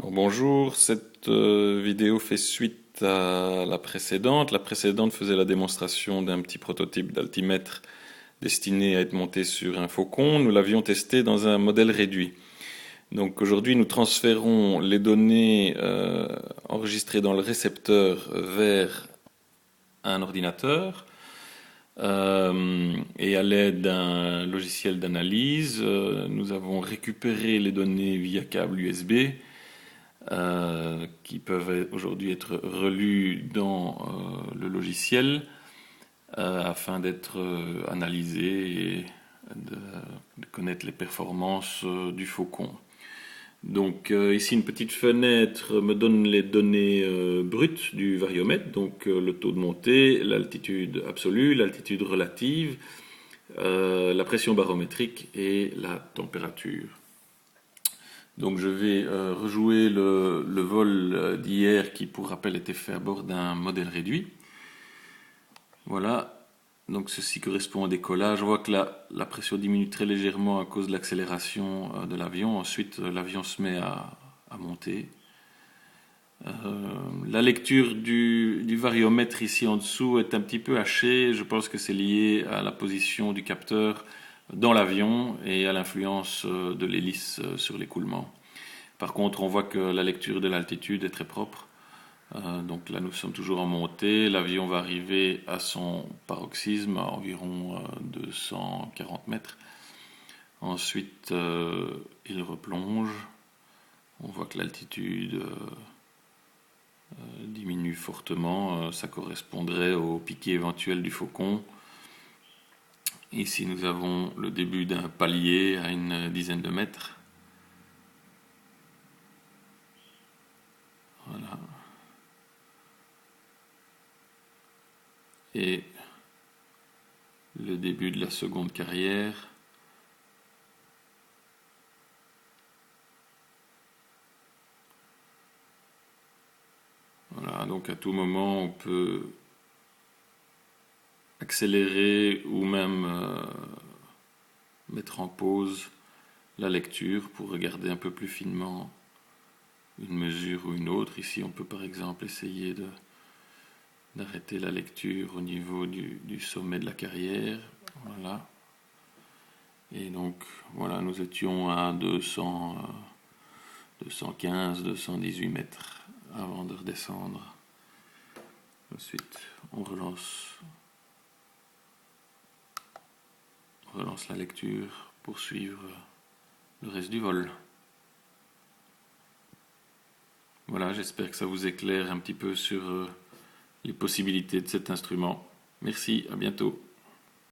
Alors, bonjour, cette vidéo fait suite à la précédente. La précédente faisait la démonstration d'un petit prototype d'altimètre destiné à être monté sur un faucon. Nous l'avions testé dans un modèle réduit. Donc aujourd'hui, nous transférons les données enregistrées dans le récepteur vers un ordinateur. Et à l'aide d'un logiciel d'analyse, nous avons récupéré les données via câble USB qui peuvent aujourd'hui être relus dans le logiciel afin d'être analysés et de connaître les performances du faucon. Donc ici une petite fenêtre me donne les données brutes du variomètre, donc le taux de montée, l'altitude absolue, l'altitude relative, la pression barométrique et la température. Donc je vais rejouer le vol d'hier qui, pour rappel, était fait à bord d'un modèle réduit. Voilà, donc ceci correspond au décollage. Je vois que la pression diminue très légèrement à cause de l'accélération de l'avion. Ensuite, l'avion se met à monter. La lecture du variomètre ici en dessous est un petit peu hachée. Je pense que c'est lié à la position du capteur dans l'avion et à l'influence de l'hélice sur l'écoulement. Par contre, on voit que la lecture de l'altitude est très propre. Donc là, nous sommes toujours en montée. L'avion va arriver à son paroxysme à environ 240 mètres. Ensuite, il replonge. On voit que l'altitude diminue fortement. Ça correspondrait au piqué éventuel du faucon. Ici, nous avons le début d'un palier à une dizaine de mètres. Voilà. Et le début de la seconde carrière. Voilà, donc à tout moment, on peut accélérer ou même mettre en pause la lecture pour regarder un peu plus finement une mesure ou une autre. Ici, on peut par exemple essayer d'arrêter la lecture au niveau du sommet de la carrière. Voilà. Et donc, voilà, nous étions à 215, 218 mètres avant de redescendre. Ensuite, on relance la lecture pour suivre le reste du vol. Voilà, j'espère que ça vous éclaire un petit peu sur les possibilités de cet instrument. Merci, à bientôt.